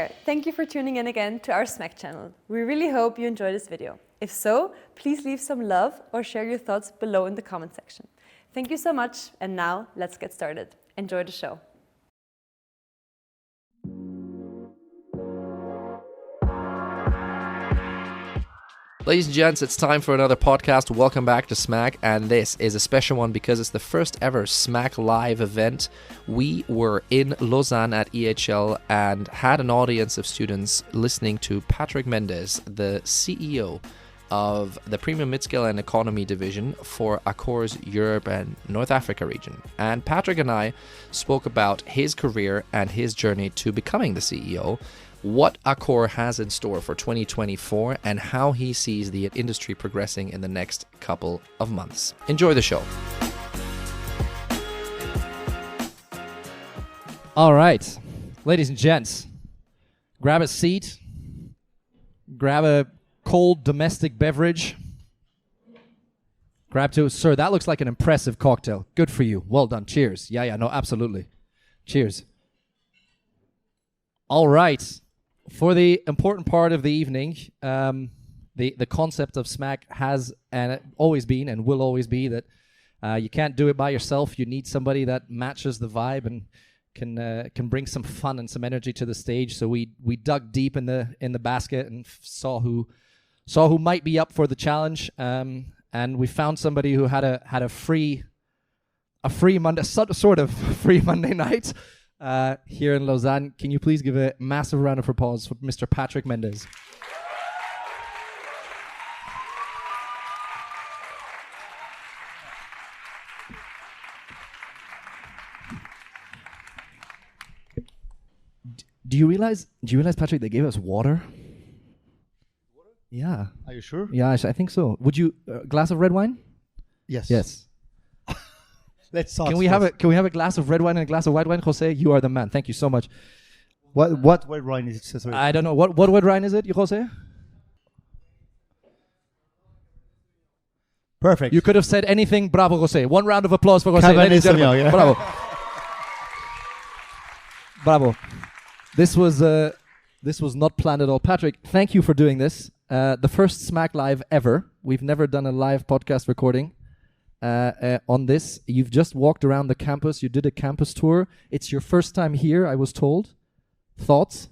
there, thank you for tuning in again to our SMAC channel. We really hope you enjoyed this video. If so, please leave some love or share your thoughts below in the comment section. Thank you so much, and now let's get started. Enjoy the show. Ladies and gents, it's time for another podcast. Welcome back to SMAC, and this is a special one because it's the first ever SMAC live event. We were in Lausanne at EHL and had an audience of students listening to Patrick Mendes, the CEO of the Premium Midscale and Economy division for ACCOR's Europe and North Africa region. And Patrick and I spoke about his career and his journey to becoming the CEO, what ACCOR has in store for 2024, and how he sees the industry progressing in the next couple of months. Enjoy the show. All right, ladies and gents, grab a seat, grab a cold domestic beverage. Grab two. Sir, that looks like an impressive cocktail. Good for you. Well done. Cheers. Yeah, no, absolutely. Cheers. All right. For the important part of the evening, the concept of SMAC has and always been and will always be that you can't do it by yourself. You need somebody that matches the vibe and can bring some fun and some energy to the stage. So we dug deep in the basket and saw who might be up for the challenge. And we found somebody who had a free Monday, sort of free Monday night. Here in Lausanne. Can you please give a massive round of applause for Mr. Patrick Mendes? Do you realize, Patrick, they gave us water? Yeah. Are you sure? Yeah, I think so. Would you, glass of red wine? Yes. Yes. Let's start. Can we have a glass of red wine and a glass of white wine, Jose? You are the man. Thank you so much. What red wine is it? Sorry. I don't know. What red wine is it, Jose? Perfect. You could have said anything. Bravo, Jose. One round of applause for Jose. Cabernet Ladies and gentlemen. Sauvignon, yeah. Bravo. Bravo. This was not planned at all. Patrick, thank you for doing this. The first SMAC Live ever. We've never done a live podcast recording. On this, you've just walked around the campus. You did a campus tour. It's your first time here, I was told. Thoughts?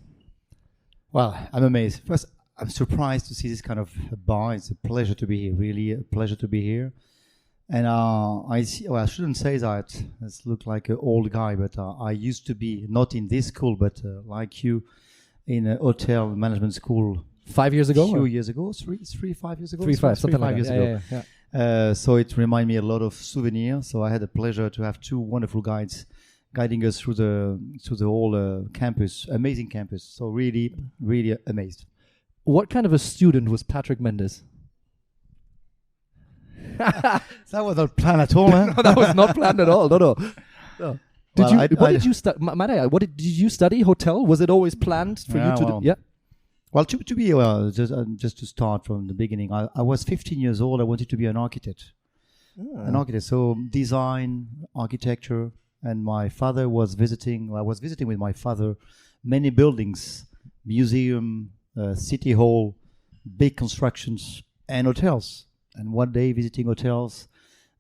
Well, I'm amazed. First, I'm surprised to see this kind of bar. It's a pleasure to be here. Really, a pleasure to be here. And I see. Well, I shouldn't say that. This look like an old guy, but I used to be not in this school, but like you, in a hotel management school. 5 years ago? A few years ago, 5 years ago. 3-5, something like that. Years ago. Yeah. So it reminded me a lot of souvenirs. So I had the pleasure to have two wonderful guides guiding us through the whole campus, amazing campus. So really, really amazed. What kind of a student was Patrick Mendes? That was not planned at all, huh? No, that was not planned at all. No. Did you study? Did you study hotel? Was it always planned for you to do? Yeah. Well, just to start from the beginning, I was 15 years old. I wanted to be an architect. An architect. So design, architecture, and my father was visiting. I was visiting with my father many buildings, museum, city hall, big constructions, and hotels. And one day visiting hotels,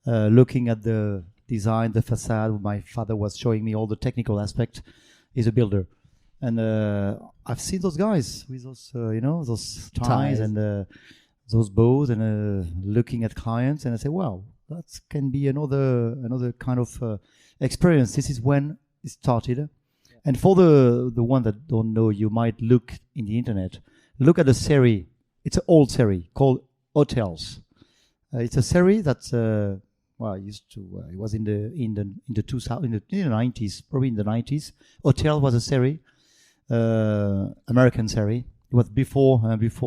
looking at the design, the facade, my father was showing me all the technical aspect. He's a builder. And I've seen those guys with those, those ties and those bows, and looking at clients, and I say, wow, that can be another kind of experience. This is when it started. Yeah. And for the one that don't know, you might look in the internet. Look at the series. It's an old series called Hotels. It's a series that it was in the 90s, probably in the 90s. Hotel was a series. American series. It was before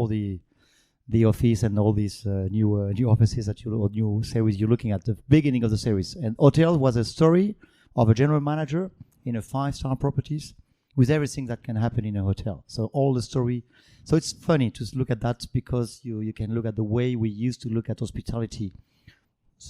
the office and all these new offices or new series you're looking at, the beginning of the series. And Hotel was a story of a general manager in a 5-star properties with everything that can happen in a hotel. So all the story. So it's funny to look at that because you can look at the way we used to look at hospitality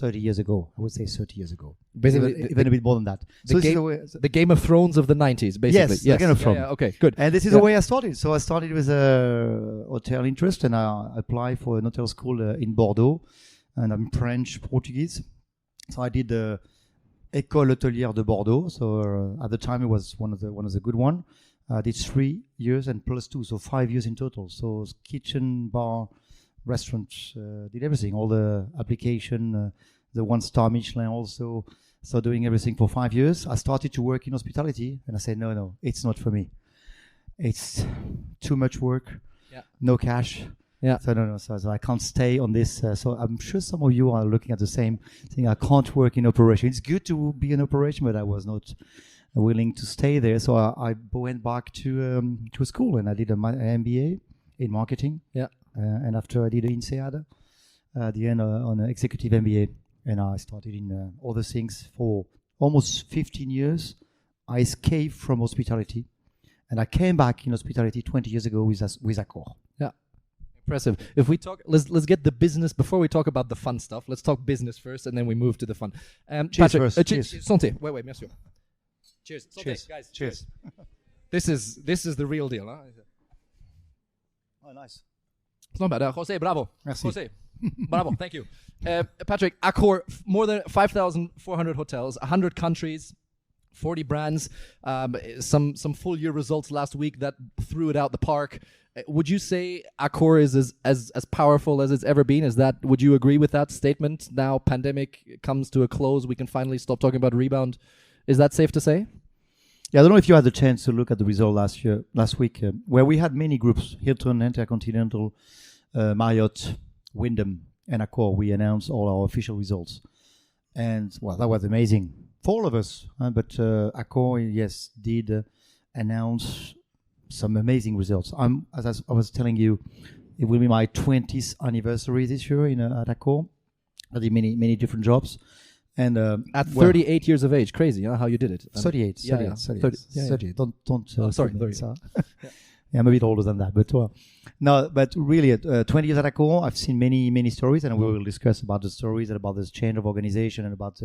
30 years ago. I would say 30 years ago. Basically, even a bit more than that. The, the Game of Thrones of the 90s, basically. Yes, the Game of Thrones. Yeah, okay, good. And this is the way I started. So I started with a hotel interest, and I applied for an hotel school in Bordeaux, and I'm French, Portuguese. So I did the École Hôtelière de Bordeaux. So at the time it was one of the good one. I did 3 years and plus 2, so 5 years in total. So kitchen, bar, restaurant, did everything, all the application, the 1-star Michelin also. So doing everything for 5 years. I started to work in hospitality, and I said, no, it's not for me. It's too much work, no cash. Yeah. So no, so I can't stay on this. So I'm sure some of you are looking at the same thing. I can't work in operation. It's good to be in operation, but I was not willing to stay there. So I went back to school, and I did an MBA in marketing. Yeah. And after I did an INSEAD, at the end on an executive MBA, and I started in other things for almost 15 years. I escaped from hospitality, and I came back in hospitality 20 years ago with ACCOR. Yeah. Impressive. If we talk, let's get the business before we talk about the fun stuff. Let's talk business first, and then we move to the fun. Cheers Patrick, first. cheers. Santé. Wait, bien sûr. Cheers. Santé, Cheers. guys. Cheers. This is the real deal, huh? Oh, nice. It's not bad. Jose, bravo. Merci. Jose, bravo. Thank you. Patrick, ACCOR, more than 5,400 hotels, 100 countries, 40 brands, some full year results last week that threw it out the park. Would you say ACCOR is as powerful as it's ever been? Would you agree with that statement? Now pandemic comes to a close, we can finally stop talking about rebound. Is that safe to say? Yeah, I don't know if you had the chance to look at the result last week, where we had many groups: Hilton, Intercontinental, Marriott, Wyndham, and ACCOR. We announced all our official results, and well, that was amazing for all of us. But ACCOR, yes, did announce some amazing results. As I was telling you, it will be my 20th anniversary this year at ACCOR. I did many different jobs. And at 38 years of age, crazy, huh? How you did it? 38. 38. Don't. Sorry. Yeah, I'm a bit older than that, but no. But really, 20 years at ACCOR, I've seen many stories, and we will discuss about the stories and about this change of organization and about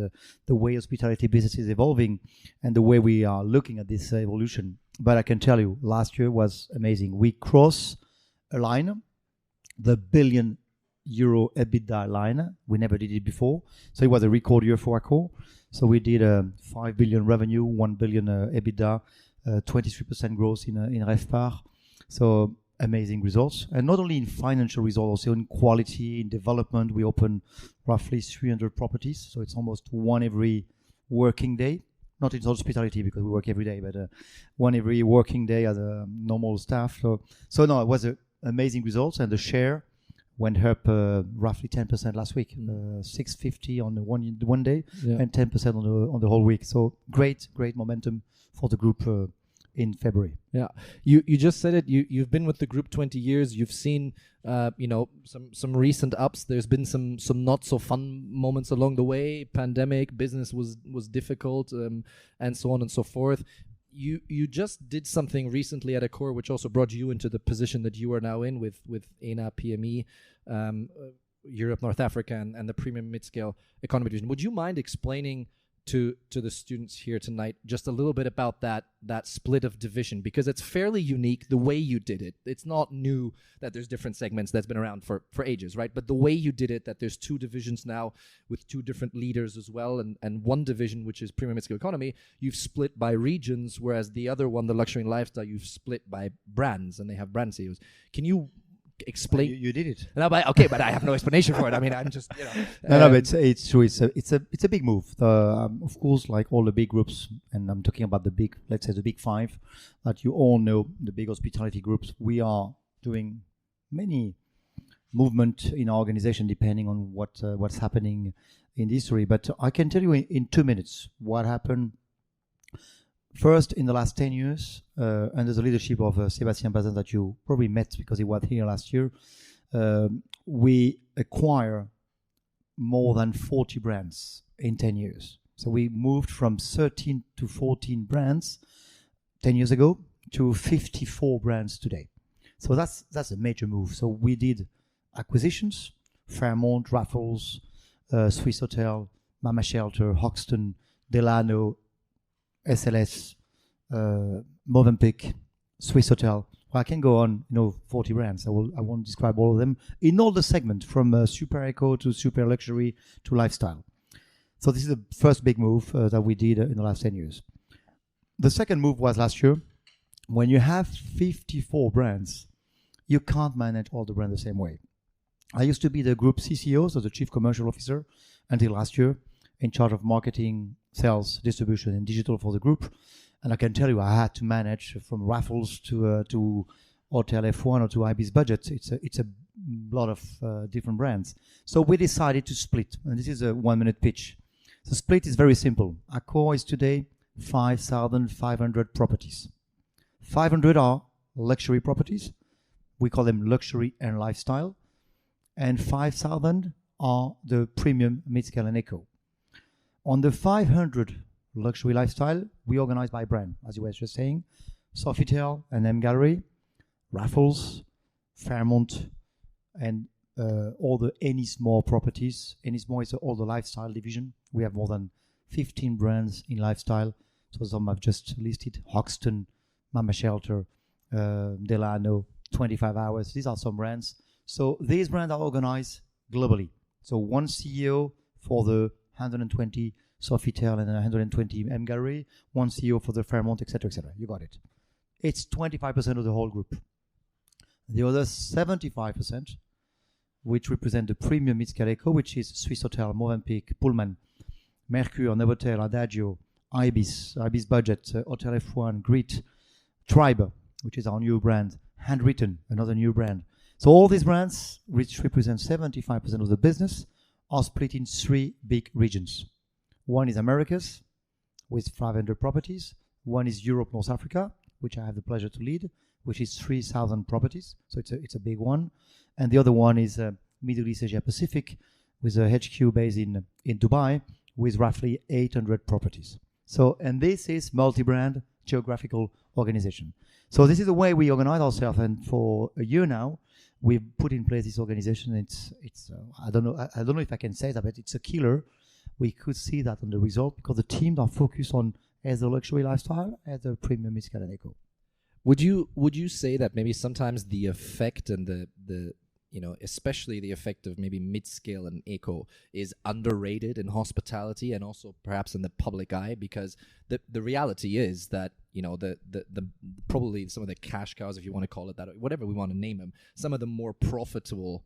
the way hospitality business is evolving and the way we are looking at this evolution. But I can tell you, last year was amazing. We crossed a line, the billion euro EBITDA line. We never did it before, so it was a record year for ACCOR. So we did 5 billion revenue, 1 billion EBITDA, 23% growth in RevPAR. So amazing results, and not only in financial results, also in quality, in development. We opened roughly 300 properties, so it's almost one every working day. Not in hospitality because we work every day, but one every working day as a normal staff. So no, it was amazing results, and the share went up roughly 10% last week, 650 on the one day, and 10% on the whole week. So great momentum for the group in February. Yeah, you just said it. You've been with the group 20 years. You've seen some recent ups. There's been some not so fun moments along the way. Pandemic, business was difficult, and so on and so forth. You just did something recently at ACCOR, which also brought you into the position that you are now in with ENA PME, Europe, North Africa, and the premium mid-scale economy division. Would you mind explaining to the students here tonight just a little bit about that split of division, because it's fairly unique the way you did it. It's not new that there's different segments, that's been around for ages, right? But the way you did it, that there's two divisions now with two different leaders as well, and one division, which is premium mid-scale economy, you've split by regions, whereas the other one, the luxury and lifestyle, you've split by brands, and they have brand CEOs. Can you explain? You did it. No, but okay, but I have no explanation for it. I mean, I'm just No, but it's true. It's a big move. Of course, like all the big groups, and I'm talking about the big, let's say the big five, that you all know, the big hospitality groups. We are doing many movement in our organization depending on what's happening in history. But I can tell you in 2 minutes what happened. First, in the last 10 years, under the leadership of Sébastien Bazin, that you probably met because he was here last year, we acquire more than 40 brands in 10 years. So we moved from 13 to 14 brands 10 years ago to 54 brands today. So that's a major move. So we did acquisitions, Fairmont, Raffles, Swiss Hotel, Mama Shelter, Hoxton, Delano, SLS, Movenpick, Swiss Hotel. Well, I can go on, 40 brands. I won't describe all of them in all the segments from super eco to super luxury to lifestyle. So this is the first big move that we did in the last 10 years. The second move was last year. When you have 54 brands, you can't manage all the brands the same way. I used to be the group CCO, so the Chief Commercial Officer, until last year, in charge of marketing, sales, distribution, and digital for the group. And I can tell you, I had to manage from Raffles to Hotel F1 or to IB's budget. It's a lot of different brands. So we decided to split, and this is a 1-minute pitch. The split is very simple. ACCOR is today 5,500 properties. 500 are luxury properties. We call them luxury and lifestyle. And 5,000 are the premium, Midscale and Eco. On the 500 luxury lifestyle, we organize by brand, as you were just saying. Sofitel and M Gallery, Raffles, Fairmont, and all the Ennismore properties. Ennismore is all the lifestyle division. We have more than 15 brands in lifestyle. So some I've just listed: Hoxton, Mama Shelter, Delano, 25 Hours. These are some brands. So these brands are organized globally. So one CEO for the 120 Sofitel and 120 M Gallery, one CEO for the Fairmont, etc., etc. You got it. It's 25% of the whole group. The other 75%, which represent the premium Midscale Eco, which is Swiss Hotel, Movenpick, Pullman, Mercure, Novotel, Adagio, Ibis Budget, Hotel F1, Grit, Tribe, which is our new brand, Handwritten, another new brand. So all these brands, which represent 75% of the business, are split in 3 big regions. One is Americas, with 500 properties. One is Europe, North Africa, which I have the pleasure to lead, which is 3,000 properties. So it's a big one. And the other one is Middle East, Asia Pacific, with a HQ based in Dubai, with roughly 800 properties. So, and this is multi-brand geographical organization. So this is the way we organize ourselves. And for a year now, we've put in place this organization. It's I don't know if I can say that, but it's a killer. We could see that on the result because the teams are focused on as a luxury lifestyle, as a premium Midscale and Eco. Would you say that maybe sometimes the effect and the especially the effect of maybe Midscale and Eco is underrated in hospitality and also perhaps in the public eye, because the reality is that the probably some of the cash cows, if you want to call it that, whatever we want to name them, some of the more profitable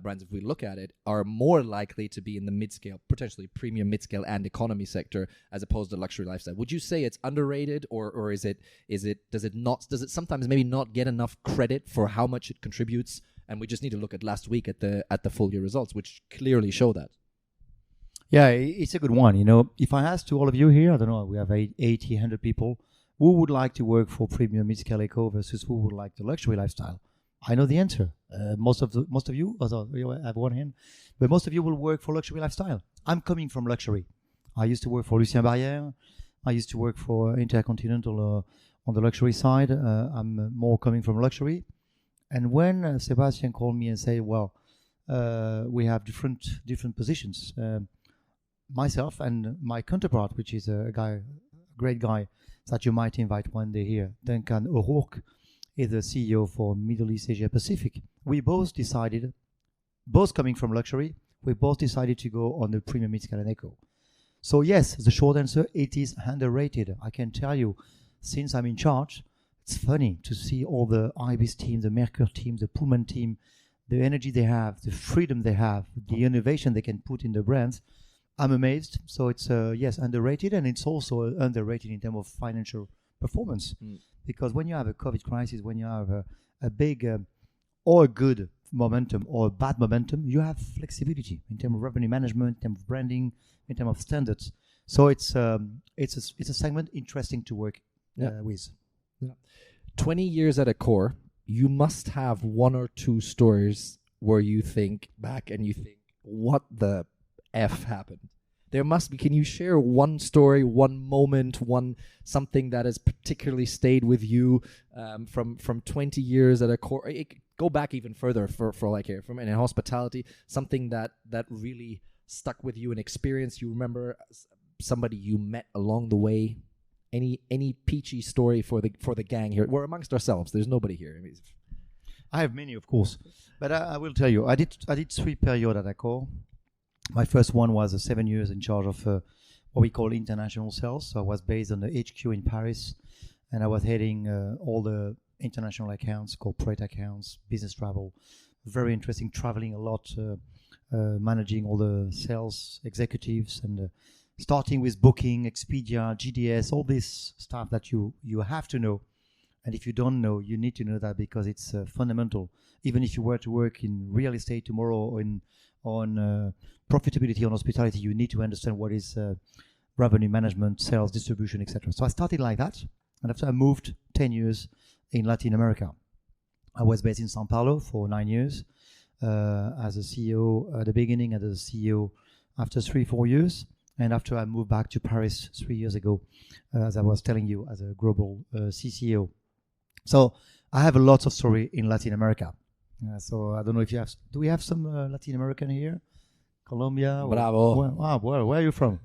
brands, if we look at it, are more likely to be in the midscale, potentially premium midscale and economy sector, as opposed to luxury lifestyle. Would you say it's underrated, or does it sometimes maybe not get enough credit for how much it contributes? And we just need to look at last week at the full year results, which clearly show that. Yeah, it's a good one. If I ask to all of you here, I don't know, we have 80, 100 people, who would like to work for premium Midscale Eco versus who would like the luxury lifestyle? I know the answer. Most of you, you have one hand, but most of you will work for luxury lifestyle. I'm coming from luxury. I used to work for Lucien Barrière. I used to work for Intercontinental on the luxury side. I'm more coming from luxury. And when Sébastien called me and said, well, we have different positions, myself and my counterpart, which is a great guy that you might invite one day here, Duncan O'Rourke, is the CEO for Middle East Asia Pacific. We both decided, both coming from luxury, we both decided to go on the premium Midscale and Eco. So yes, the short answer, it is underrated. I can tell you, since I'm in charge, it's funny to see all the Ibis team, the Mercure team, the Pullman team, the energy they have, the freedom they have, the innovation they can put in the brands. I'm amazed. So it's, yes, underrated, and it's also underrated in terms of financial performance. Because when you have a COVID crisis, when you have a big or a good momentum or a bad momentum, you have flexibility in terms of revenue management, in terms of branding, in terms of standards. So it's a segment interesting to work with. Yeah. 20 years at ACCOR, you must have one or two stories where you think back and you think, what the F happened? There must be. Can you share one story, one moment, something that has particularly stayed with you from 20 years at ACCOR? Go back even further for all I care. From in hospitality, something that really stuck with you, an experience you remember, somebody you met along the way? Any peachy story for the gang here? We're amongst ourselves. There's nobody here. I mean, I have many, of course, but I will tell you. I did 3 periods at ACCOR. My first one was 7 years in charge of what we call international sales. So I was based on the HQ in Paris, and I was heading all the international accounts, corporate accounts, business travel. Very interesting, traveling a lot, managing all the sales executives, and starting with Booking, Expedia, GDS, all this stuff that you have to know. And if you don't know, you need to know that, because it's fundamental. Even if you were to work in real estate tomorrow or on profitability on hospitality, you need to understand what is revenue management, sales, distribution, etc. So I started like that, and after I moved 10 years in Latin America. I was based in Sao Paulo for 9 years as a CEO at the beginning, and as a CEO after 3-4 years. And after I moved back to Paris 3 years ago, as I was telling you, as a global CCO. So I have a lot of story in Latin America. So I don't know if you have. Do we have some Latin American here? Colombia? Bravo. Where are you from?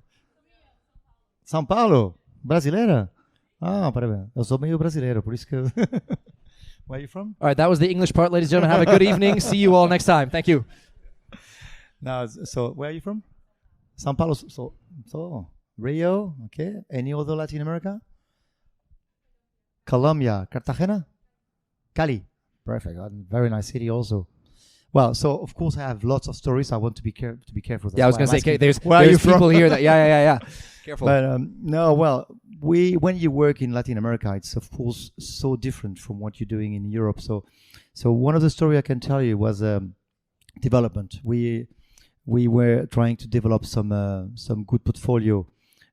São Paulo? Brasileira? Ah, parabéns. Eu sou meio brasileiro, por isso que... Where are you from? All right, that was the English part, ladies and gentlemen. Have a good evening. See you all next time. Thank you. Now, so where are you from? São Paulo. So Rio. Okay. Any other Latin America? Colombia, Cartagena, Cali. Perfect. Very nice city also. Well, so of course I have lots of stories. I want to be careful. Yeah, I was going to say, there's people here that yeah. Careful. But no, well, when you work in Latin America, it's of course so different from what you're doing in Europe. So one of the story I can tell you was development. We were trying to develop some good portfolio,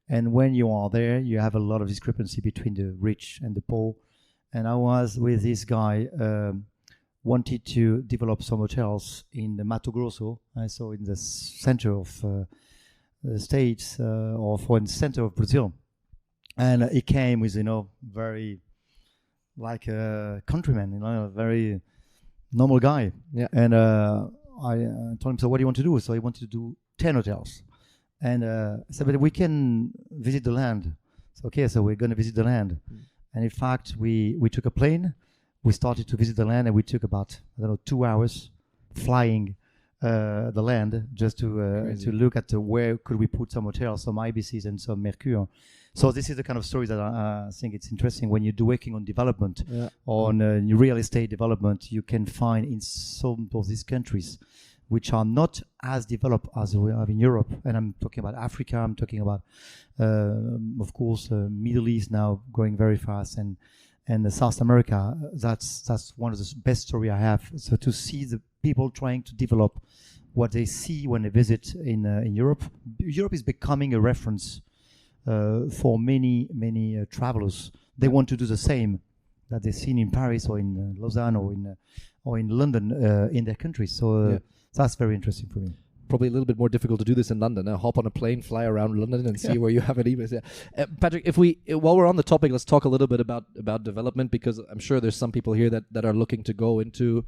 and when you are there, you have a lot of discrepancy between the rich and the poor. And I was with this guy. Wanted to develop some hotels in the Mato Grosso, so in the center of the States, or in the center of Brazil. And he came with, very like a countryman, a very normal guy. Yeah. And I told him, so what do you want to do? So he wanted to do 10 hotels. And I said, but we can visit the land. So, okay, so we're going to visit the land. And in fact, we took a plane. We started to visit the land, and we took about 2 hours flying the land just to look at where could we put some hotels, some IBCs, and some Mercure. So this is the kind of stories that I think it's interesting when you're working on development, on real estate development. You can find in some of these countries which are not as developed as we have in Europe. And I'm talking about Africa. I'm talking about, of course, Middle East now growing very fast, and South America. That's one of the best story I have. So to see the people trying to develop what they see when they visit in Europe. Europe is becoming a reference for many travelers. They want to do the same that they've seen in Paris or in Lausanne or in London in their countries. So that's very interesting for me. Probably a little bit more difficult to do this in London. Hop on a plane, fly around London, and see where you have it. Patrick, while we're on the topic, let's talk a little bit about development, because I'm sure there's some people here that are looking to go into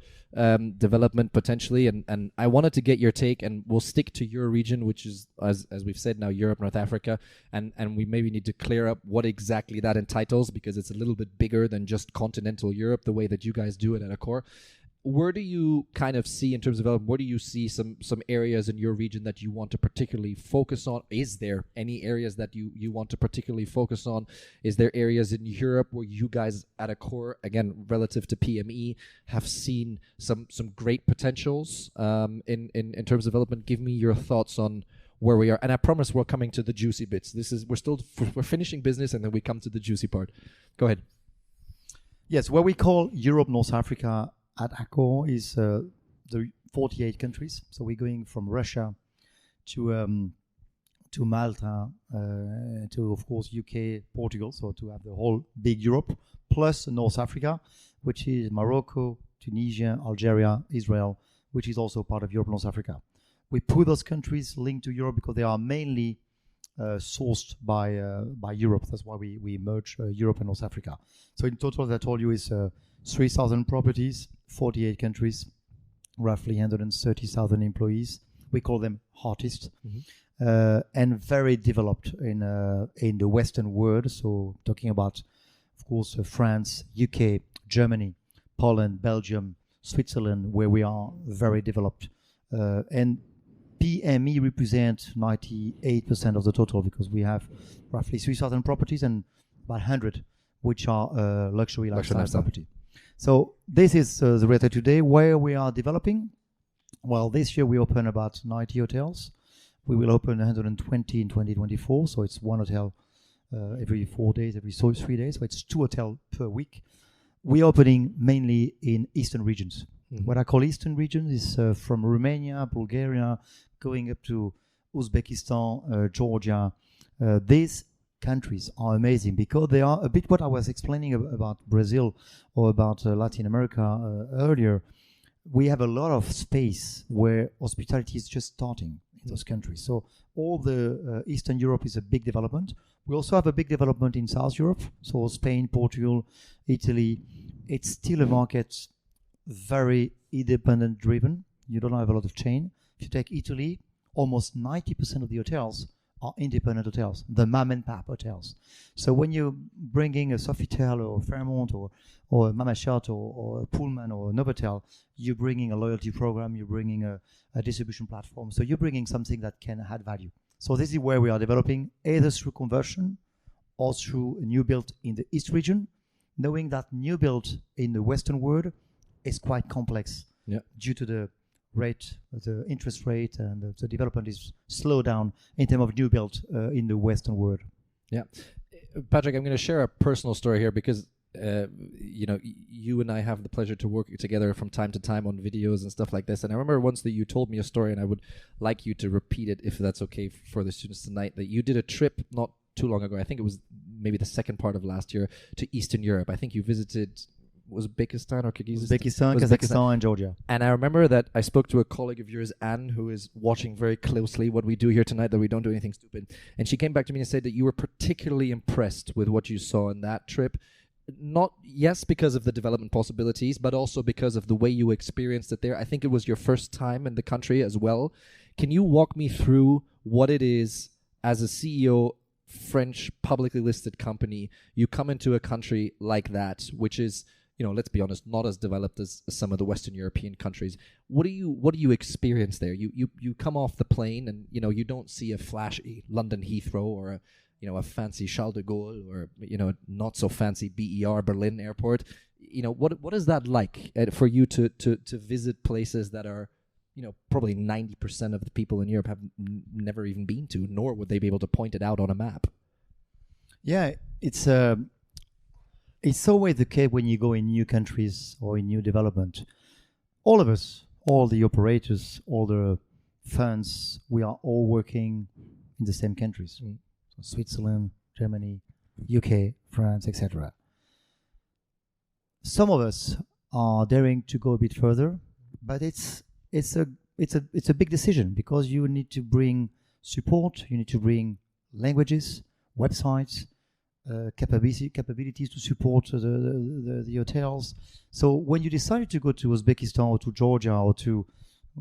development potentially, and I wanted to get your take, and we'll stick to your region, which is, as we've said now, Europe, North Africa, and we maybe need to clear up what exactly that entitles, because it's a little bit bigger than just continental Europe, the way that you guys do it at ACCOR. Where do you kind of see, in terms of development, where do you see some areas in your region that you want to particularly focus on? Is there any areas that you want to particularly focus on? Is there areas in Europe where you guys at ACCOR, again, relative to PME, have seen some great potentials in terms of development? Give me your thoughts on where we are. And I promise we're coming to the juicy bits. We're finishing business, and then we come to the juicy part. Go ahead. Yes, what we call Europe, North Africa, at ACCOR is the 48 countries. So we're going from Russia to Malta, to, of course, UK, Portugal, so to have the whole big Europe, plus North Africa, which is Morocco, Tunisia, Algeria, Israel, which is also part of Europe, North Africa. We put those countries linked to Europe because they are mainly sourced by Europe. That's why we merge Europe and North Africa. So in total, as I told you, is 3,000 properties, 48 countries, roughly 130,000 employees, We call them artists. And very developed in the Western world. So talking about, of course, France, UK, Germany, Poland, Belgium, Switzerland, where we are very developed. And PME represent 98% of the total, because we have roughly 3,000 properties and about 100 which are luxury lifestyle property. So this is the reality today. Where we are developing, well, this year we open about 90 hotels. We will open 120 in 2024, so it's one hotel every 4 days, every 3 days, so it's 2 hotels per week. We're opening mainly in eastern regions. What I call eastern regions is from Romania, Bulgaria, going up to Uzbekistan, Georgia. These countries are amazing because they are a bit what I was explaining about Brazil or about Latin America earlier. We have a lot of space where hospitality is just starting in those countries. So all the Eastern Europe is a big development. We also have a big development in South Europe. So Spain, Portugal, Italy. It's still a market very independent driven. You don't have a lot of chain. If you take Italy, almost 90% of the hotels are independent hotels, the mom and pop hotels. So when you're bringing a Sofitel or Fairmont or a Mama Shot or a Pullman or a Novotel, you're bringing a loyalty program, you're bringing a distribution platform. So you're bringing something that can add value. So this is where we are developing, either through conversion or through a new build in the East region, knowing that new build in the Western world is quite complex due to the rate, the interest rate, and the development is slowed down in terms of new build in the Western world. Yeah. Patrick, I'm going to share a personal story here because you and I have the pleasure to work together from time to time on videos and stuff like this. And I remember once that you told me a story, and I would like you to repeat it if that's okay for the students tonight, that you did a trip not too long ago. I think it was maybe the second part of last year to Eastern Europe. I think you visited Uzbekistan or Kyrgyzstan? Kazakhstan, and Georgia. And I remember that I spoke to a colleague of yours, Anne, who is watching very closely what we do here tonight, that we don't do anything stupid. And she came back to me and said that you were particularly impressed with what you saw in that trip. Not, yes, because of the development possibilities, but also because of the way you experienced it there. I think it was your first time in the country as well. Can you walk me through what it is as a CEO, French publicly listed company, you come into a country like that, which is, let's be honest, not as developed as some of the Western European countries. What do you experience there? You come off the plane and you don't see a flashy London Heathrow or a fancy Charles de Gaulle or not so fancy BER Berlin airport. What is that like for you to visit places that are probably 90% of the people in Europe have never even been to, nor would they be able to point it out on a map? Yeah, it's always the case when you go in new countries or in new development. All of us, all the operators, all the funds, we are all working in the same countries. So Switzerland, Germany, UK, France, etc. Some of us are daring to go a bit further, but it's a big decision because you need to bring support, you need to bring languages, websites, capabilities to support the hotels. So when you decided to go to Uzbekistan or to Georgia or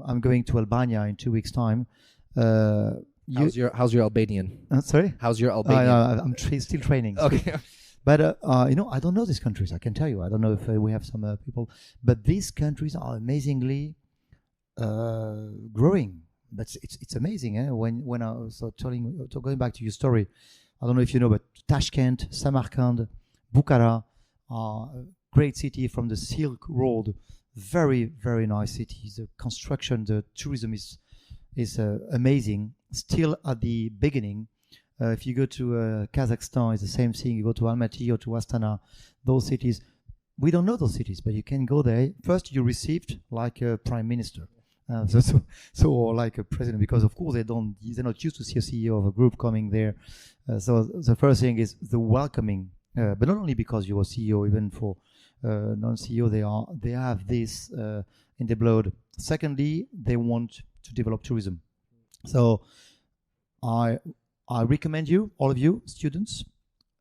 I'm going to Albania in 2 weeks' time. How's your Albanian? Sorry? How's your Albanian? I'm still training. Okay. But I don't know these countries. I can tell you. I don't know if we have some people. But these countries are amazingly growing. It's amazing. When I was going back to your story, I don't know if you know, but Tashkent, Samarkand, Bukhara are a great city from the Silk Road. Very, very nice cities. The construction, the tourism is amazing. Still at the beginning. If you go to Kazakhstan, it's the same thing. You go to Almaty or to Astana, those cities. We don't know those cities, but you can go there. First, you're received like a prime minister. Or like a president, because of course they're not used to see a CEO of a group coming there. So the first thing is the welcoming, but not only because you're a CEO, even for non-CEO, they have this in their blood. Secondly, they want to develop tourism. So I recommend you, all of you students,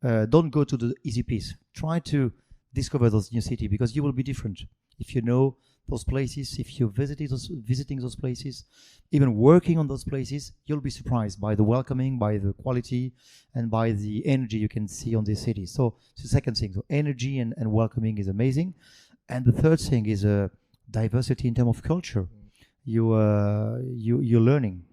don't go to the easy piece. Try to discover those new cities because you will be different if you know those places, if you're visiting those places, even working on those places, you'll be surprised by the welcoming, by the quality, and by the energy you can see on this city. So it's the second thing. So energy and welcoming is amazing. And the third thing is diversity in terms of culture. You're learning.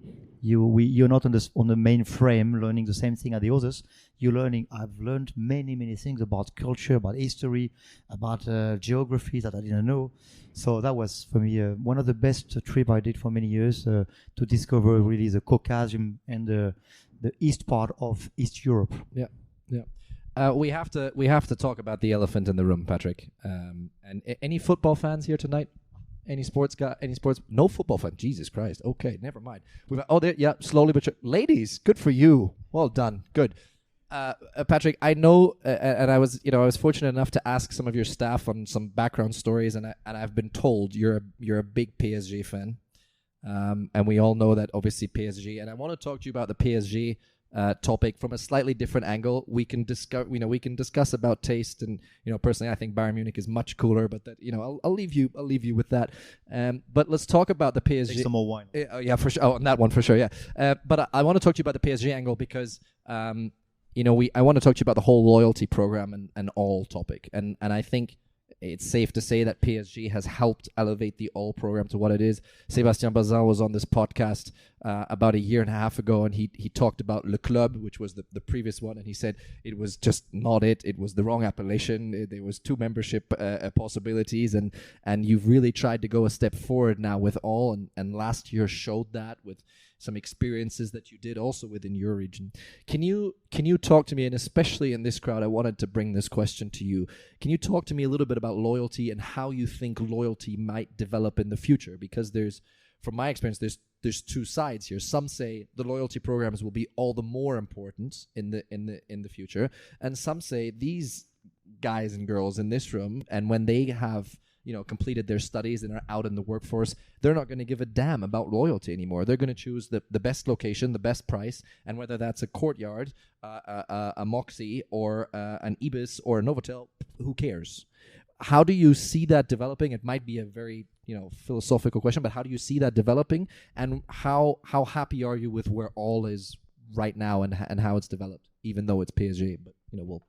You're not on the main frame learning the same thing as the others. You're learning. I've learned many things about culture, about history, about geography that I didn't know. So that was for me one of the best trip I did for many years to discover really the Caucasus and the east part of East Europe. Yeah. We have to talk about the elephant in the room, Patrick. And any football fans here tonight? Any sports guy? Any sports? No football fan. Jesus Christ. Okay, never mind. Slowly but ladies, good for you. Well done. Good. Patrick, I know, and I was fortunate enough to ask some of your staff on some background stories, and I've been told you're a big PSG fan, and we all know that obviously PSG. And I want to talk to you about the PSG topic from a slightly different angle. We can discuss about taste, and personally I think Bayern Munich is much cooler, but that I'll leave you with that. But let's talk about the PSG. Take some more wine. Yeah, for sure. Oh, on that one for sure. Yeah. But I want to talk to you about the PSG angle because I want to talk to you about the whole loyalty program and all topic, and I think it's safe to say that PSG has helped elevate the all program to what it is. Sébastien Bazin was on this podcast about a year and a half ago, and he talked about Le Club, which was the previous one, and he said it was just not it. It was the wrong appellation. There was 2 membership possibilities, and you've really tried to go a step forward now with all, and last year showed that with some experiences that you did also within your region. Can you talk to me, and especially in this crowd, I wanted to bring this question to you. Can you talk to me a little bit about loyalty and how you think loyalty might develop in the future? Because from my experience, there's 2 sides here. Some say the loyalty programs will be all the more important in the future, and some say these guys and girls in this room, and when they have completed their studies and are out in the workforce, they're not going to give a damn about loyalty anymore. They're going to choose the best location, the best price, and whether that's a Courtyard, a Moxie, or an Ibis, or a Novotel, who cares? How do you see that developing? It might be a very philosophical question, but how do you see that developing, and how happy are you with where all is right now and how it's developed, even though it's PSG? But we'll.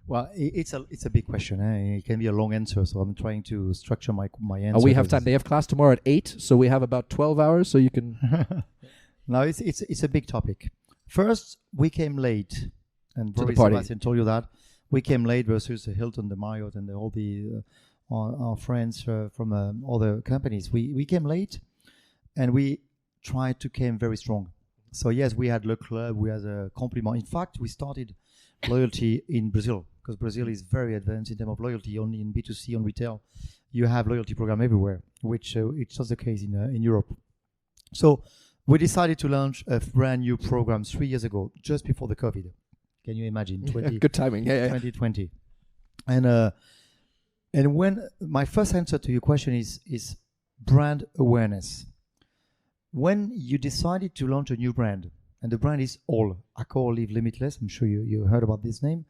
Well, it's a big question. It can be a long answer, so I'm trying to structure my answer. We have time. They have class tomorrow at 8, so we have about 12 hours, so you can. No, it's a big topic. First, we came late, and to the party. Sebastian told you that we came late versus the Hilton, the Marriott, and all the our friends from other companies. We came late, and we tried to came very strong. So yes, we had Le Club, we had a compliment. In fact, we started loyalty in Brazil, because Brazil is very advanced in terms of loyalty. Only in B2C, on retail, you have loyalty program everywhere, which it's not the case in Europe. So we decided to launch a brand new program 3 years ago, just before the COVID. Can you imagine? Good timing. Yeah. 2020. And when my first answer to your question is brand awareness. When you decided to launch a new brand, and the brand is all ACCOR Live Limitless. I'm sure you heard about this name.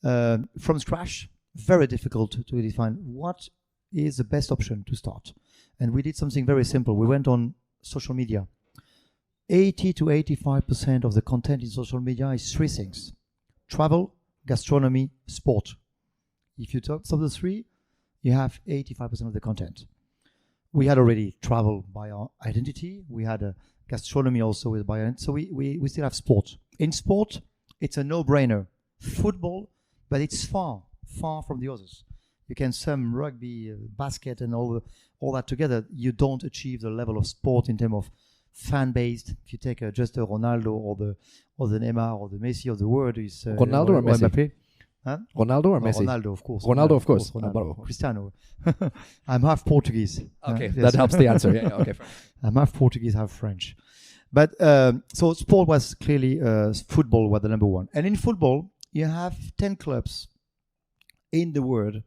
From scratch, very difficult to define what is the best option to start. And we did something very simple. We went on social media. 80 to 85% of the content in social media is 3 things: travel, gastronomy, sport. If you talk of the 3, you have 85% of the content. We had already travel by our identity. We had a gastronomy also with by identity. So we still have sport. In sport, it's a no-brainer. Football, but it's far from the others. You can sum rugby, basket, and all that together. You don't achieve the level of sport in terms of fan-based. If you take just a Ronaldo or the Neymar or the Messi of the world, is Ronaldo or Messi? Mbappé. Huh? Ronaldo or Messi? Ronaldo, of course. Ronaldo, of course. Ronaldo. Cristiano. I'm half Portuguese. Okay, yes. that helps the answer. Yeah, okay. I'm half Portuguese, half French. But so sport was clearly football was the number one. And in football, you have 10 clubs in the world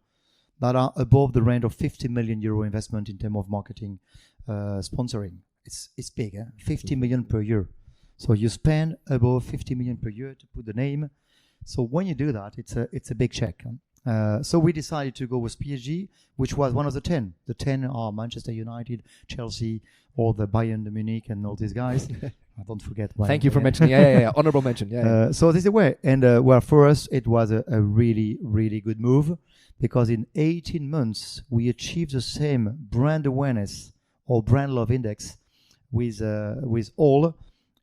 that are above the range of 50 million euro investment in terms of marketing, sponsoring. It's big, 50 million per year. So you spend above 50 million per year to put the name. So when you do that, it's a big check. So we decided to go with PSG, which was one of the 10. The 10 are Manchester United, Chelsea, or the Bayern de Munich and all these guys. Don't forget. Thank you for mentioning. Yeah. Honorable mention. Yeah. So this is the way. And well, for us, it was a really, really good move, because in 18 months, we achieved the same brand awareness or brand love index with all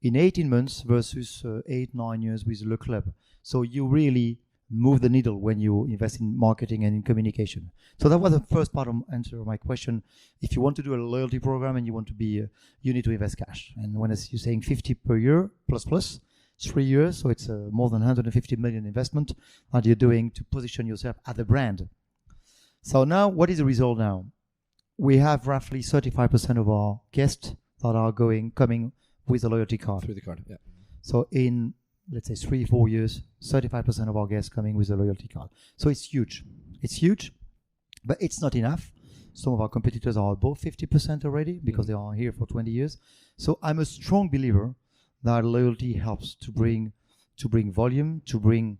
in 18 months versus 8-9 years with Le Club. So you really move the needle when you invest in marketing and in communication. So that was the first part of answer my question. If you want to do a loyalty program and you want to be, you need to invest cash. And when you're saying 50 per year plus 3 years, so it's more than 150 million investment that you're doing to position yourself as a brand. So now, what is the result now? We have roughly 35% of our guests that are coming with a loyalty card. Through the card. Yeah. So in, let's say, 3-4 years, 35% of our guests coming with a loyalty card. So it's huge. It's huge, but it's not enough. Some of our competitors are above 50% already because they are here for 20 years. So I'm a strong believer that loyalty helps to bring volume, to bring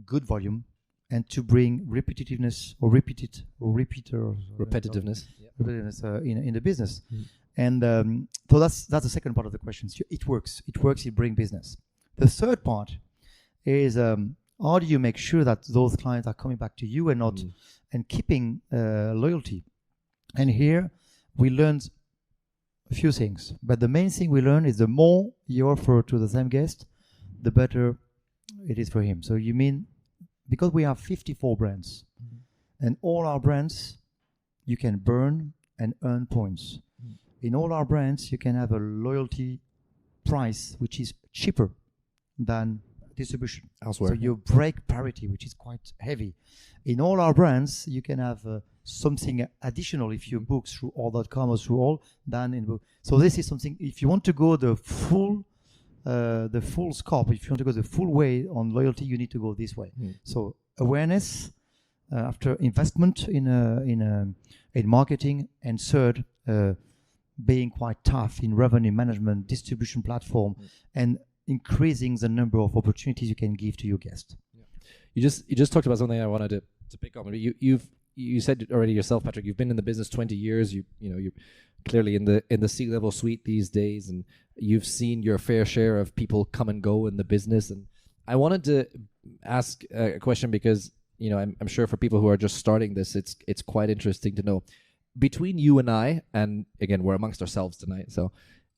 good volume, and to bring repetitiveness or repetitiveness in the business. And so that's the second part of the question. It works. It brings business. The third part is how do you make sure that those clients are coming back to you and not and keeping loyalty? And here we learned a few things, but the main thing we learned is the more you offer to the same guest, the better it is for him. So you mean, because we have 54 brands, and all our brands you can burn and earn points. In all our brands you can have a loyalty price which is cheaper than distribution elsewhere. So you break parity, which is quite heavy. In all our brands, you can have something additional if you book through all.com or through all than in book. So this is something. If you want to go the full scope, if you want to go the full way on loyalty, you need to go this way. So awareness, after investment in marketing, and third, being quite tough in revenue management, distribution platform, and increasing the number of opportunities you can give to your guests. You just talked about something I wanted to pick up. You said already yourself, Patrick. You've been in the business 20 years. You're clearly in the C-level suite these days, and you've seen your fair share of people come and go in the business. And I wanted to ask a question because I'm sure for people who are just starting this, it's quite interesting to know. Between you and I, and again we're amongst ourselves tonight, so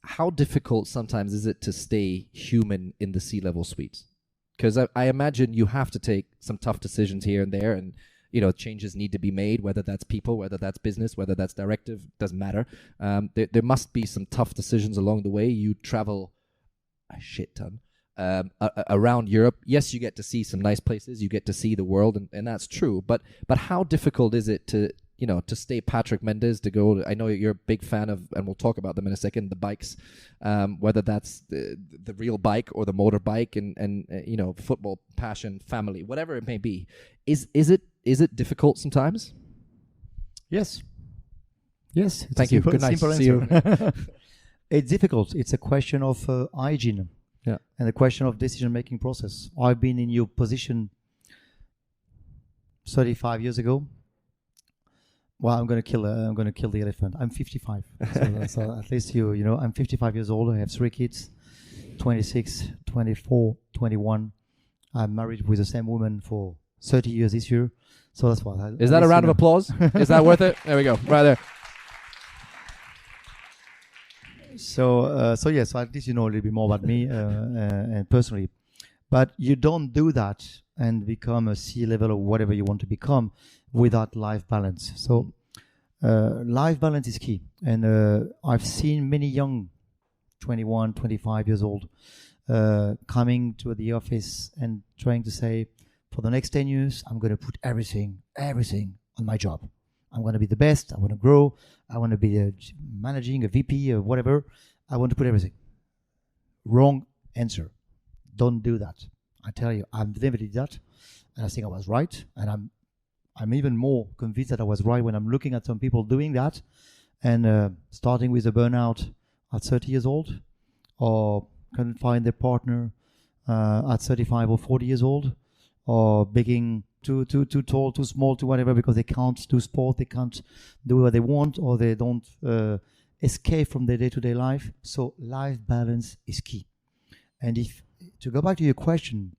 how difficult sometimes is it to stay human in the C-level suite? Because I imagine you have to take some tough decisions here and there, and changes need to be made, whether that's people, whether that's business, whether that's directive, doesn't matter. There must be some tough decisions along the way. You travel a shit ton around Europe. Yes, you get to see some nice places, you get to see the world, and that's true. But how difficult is it to stay Patrick Mendes, to go? I know you're a big fan of, and we'll talk about them in a second, the bikes, whether that's the real bike or the motorbike, and football, passion, family, whatever it may be. Is it difficult sometimes? Yes. Thank you. Good night. See you. It's difficult. It's a question of hygiene, and a question of decision-making process. I've been in your position 35 years ago. Well, I'm gonna kill the elephant. I'm 55, so at least I'm 55 years old. I have 3 kids, 26, 24, 21. I'm married with the same woman for 30 years this year. So that's why. Is that a round of applause? Is that worth it? There we go, right there. So yes, so at least you know a little bit more about me and personally. But you don't do that and become a C-level or whatever you want to become without life balance. So life balance is key. And I've seen many young 21, 25 years old coming to the office and trying to say, for the next 10 years, I'm going to put everything on my job. I'm going to be the best. I want to grow. I want to be managing a VP or whatever. I want to put everything. Wrong answer. Don't do that. I tell you, I've never did that, and I think I was right. And I'm even more convinced that I was right when I'm looking at some people doing that, and starting with a burnout at 30 years old, or couldn't find their partner at 35 or 40 years old, or begging too tall, too small, too whatever, because they can't do sport, they can't do what they want, or they don't escape from their day-to-day life. So life balance is key. And if to go back to your question,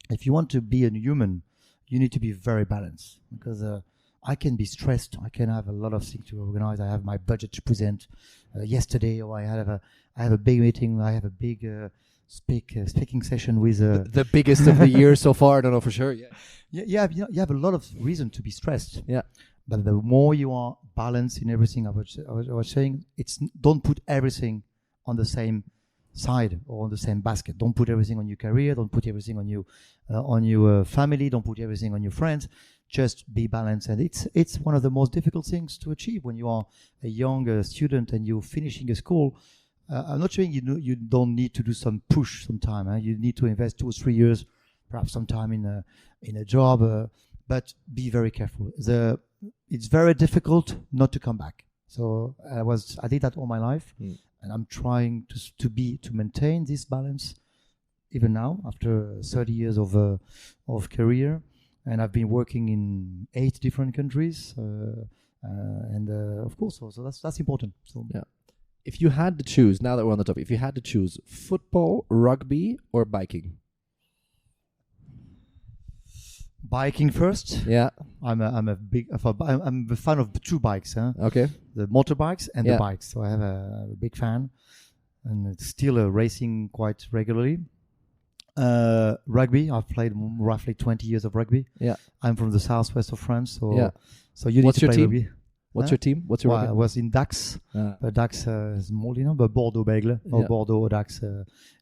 if you want to be a human, you need to be very balanced, because I can be stressed. I can have a lot of things to organize. I have my budget to present yesterday, or I have a big meeting. I have a big speaking session with The biggest of the year so far. I don't know for sure. Yeah. You have a lot of reason to be stressed. Yeah. But the more you are balanced in everything, I was saying, don't put everything on the same side or on the same basket. Don't put everything on your career. Don't put everything on your family. Don't put everything on your friends. Just be balanced, and it's one of the most difficult things to achieve when you are a young student and you're finishing a school. I'm not saying you don't need to do some push sometime. You need to invest 2 or 3 years, perhaps sometime in a job, but be very careful. It's very difficult not to come back. So I did that all my life, and I'm trying to maintain this balance even now after 30 years of career. And I've been working in 8 different countries, and of course, so that's important. So yeah. If you had to choose, now that we're on the topic, if you had to choose football, rugby, or biking? Biking first. Yeah. I'm a fan of the 2 bikes. Okay. The motorbikes and the bikes. So I have a big fan, and it's still racing quite regularly. Rugby. I've played roughly 20 years of rugby. Yeah. I'm from the southwest of France, so you What's need to your play team? rugby. What's your team? What's your Well, I rugby? was in Dax, but Dax is more, but Bordeaux-Bègles or Bordeaux Dax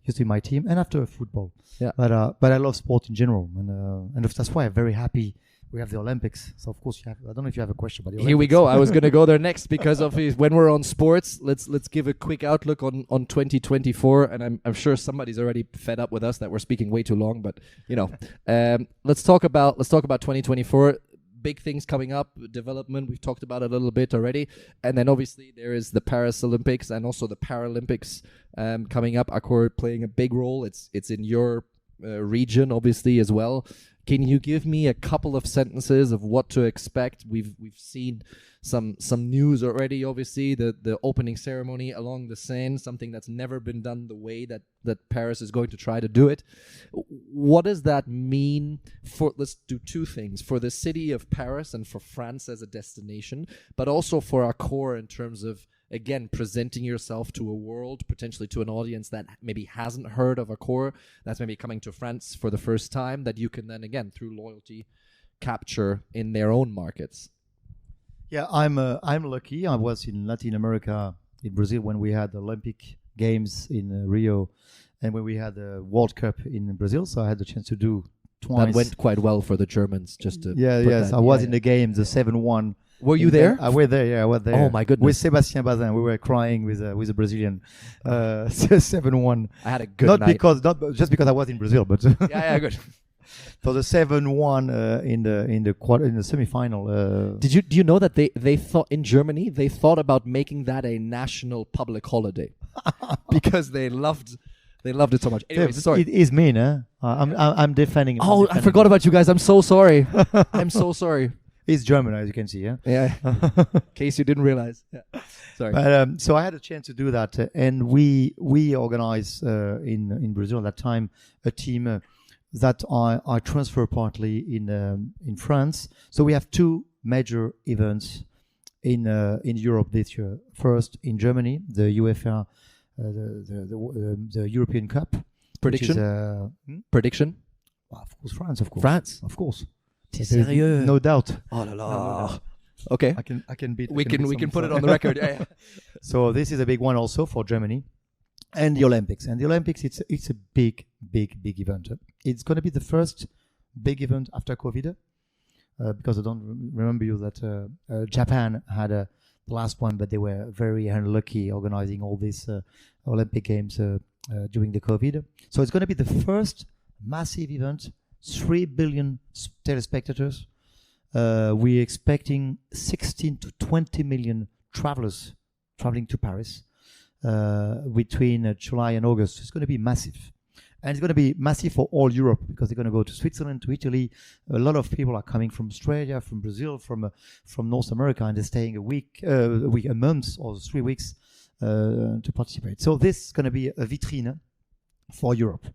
used to be my team, and after football. Yeah. But I love sport in general, and that's why I'm very happy we have the Olympics. So of course I don't know if you have a question, but here we go. I was going to go there next, because of when we're on sports, let's give a quick outlook on 2024, and I'm sure somebody's already fed up with us that we're speaking way too long, but let's talk about 2024. Big things coming up, development, we've talked about it a little bit already, and then obviously there is the Paris Olympics and also the Paralympics coming up. ACCOR playing a big role. It's in your region obviously as well. Can you give me a couple of sentences of what to expect? We've seen some news already, obviously, the opening ceremony along the Seine, something that's never been done the way that Paris is going to try to do it. What does that mean let's do 2 things, for the city of Paris and for France as a destination, but also for ACCOR in terms of, again, presenting yourself to a world, potentially to an audience that maybe hasn't heard of ACCOR, that's maybe coming to France for the first time, that you can then, again, through loyalty, capture in their own markets. Yeah, I'm lucky. I was in Latin America, in Brazil, when we had the Olympic Games in Rio, and when we had the World Cup in Brazil. So I had the chance to do twice. That went quite well for the Germans, just to I was in the game, the 7-1. Were you there? I was there. Yeah, I was there. Oh my goodness! With Sébastien Bazin, we were crying with a Brazilian. 7-1. I had a good night. Not just because I was in Brazil, but yeah, good. So the 7-1 in the semi-final. Do you know that they thought in Germany they thought about making that a national public holiday because they loved it so much. Anyway, sorry. It is mean, huh? I'm defending. I forgot about you guys. I'm so sorry. I'm so sorry. It's German, as you can see. Yeah. In case you didn't realize. Yeah. Sorry. But, so I had a chance to do that, and we organized in Brazil at that time a team that I transfer partly in France. So we have 2 major events in Europe this year. First in Germany, the UEFA, the European Cup. Prediction. Prediction. Well, of course, France. Of course. France. Of course. T'es sérieux? No doubt. Oh la la. Okay. I can beat. We can put it on the record. Yeah. So this is a big one also for Germany, and the Olympics. And the Olympics, it's a big event. It's going to be the first big event after COVID, because I don't remember you that Japan had the last one, but they were very unlucky organizing all these Olympic Games during the COVID. So it's going to be the first massive event. 3 billion telespectators. We're expecting 16 to 20 million travelers traveling to Paris between July and August. It's going to be massive. And it's going to be massive for all Europe because they're going to go to Switzerland, to Italy. A lot of people are coming from Australia, from Brazil, from North America, and they're staying a month or 3 weeks to participate. So this is going to be a vitrine for Europe.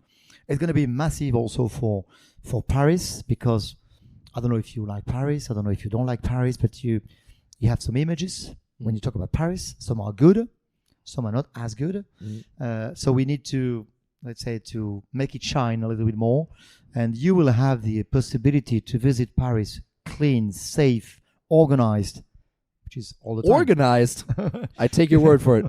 It's going to be massive also for Paris because I don't know if you like Paris. I don't know if you don't like Paris, but you have some images when you talk about Paris. Some are good, some are not as good. So we need to, let's say, to make it shine a little bit more. And you will have the possibility to visit Paris clean, safe, organized, which is all the time. Organized? I take your word for it.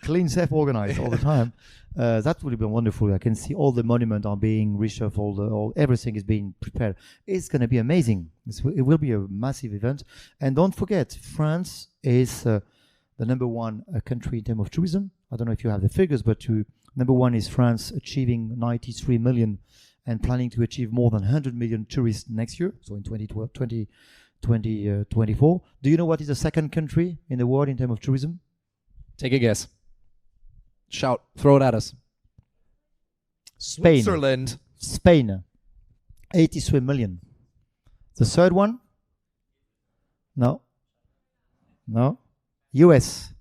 Clean, safe, organized all the time. That would be wonderful. I can see all the monuments are being reshuffled. Everything is being prepared. It's going to be amazing. It will be a massive event. And don't forget, France is the number one country in terms of tourism. I don't know if you have the figures, but number one is France, achieving 93 million and planning to achieve more than 100 million tourists next year, so in 2024. Do you know what is the second country in the world in terms of tourism? Take a guess. Shout. Throw it at us. Spain. Switzerland. Spain. 83 million. The third one? No. US.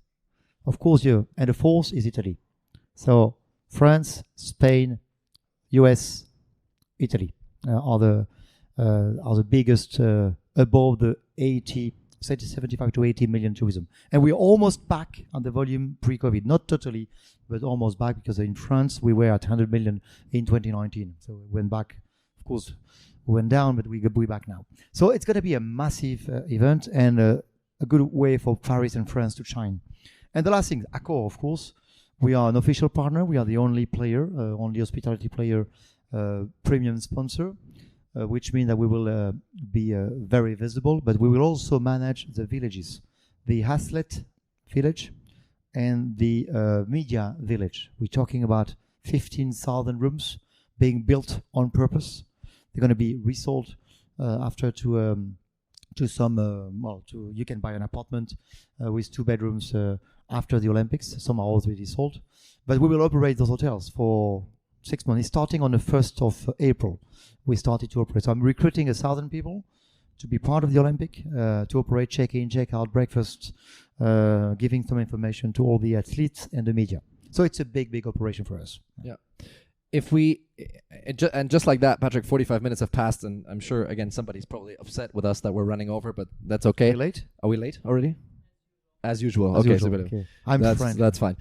Of course, you. And the fourth is Italy. So France, Spain, US, Italy are the biggest above the 75 to 80 million tourism. And we're almost back on the volume pre-COVID. Not totally, but almost back because in France we were at 100 million in 2019. So we went back. Of course, we went down, but we're back now. So it's going to be a massive event and a good way for Paris and France to shine. And the last thing, ACCOR, of course. We are an official partner. We are the only player, only hospitality player, premium sponsor, which means that we will be very visible, but we will also manage the villages, the Haslet village and the media village. We're talking about 15,000 rooms being built on purpose. They're going to be resold after to some, you can buy an apartment with 2 bedrooms after the Olympics. Some are already sold. But we will operate those hotels for 6 months. It's starting on the 1st of April. We started to operate. So I'm recruiting 1,000 people to be part of the Olympic, to operate check-in, check-out, breakfast, giving some information to all the athletes and the media. So it's a big, big operation for us. Yeah. If we, and just like that, Patrick, 45 minutes have passed, and I'm sure, again, somebody's probably upset with us that we're running over, but that's okay. Are we late? Are we late already? As usual. As okay, usual. so Okay. that's fine.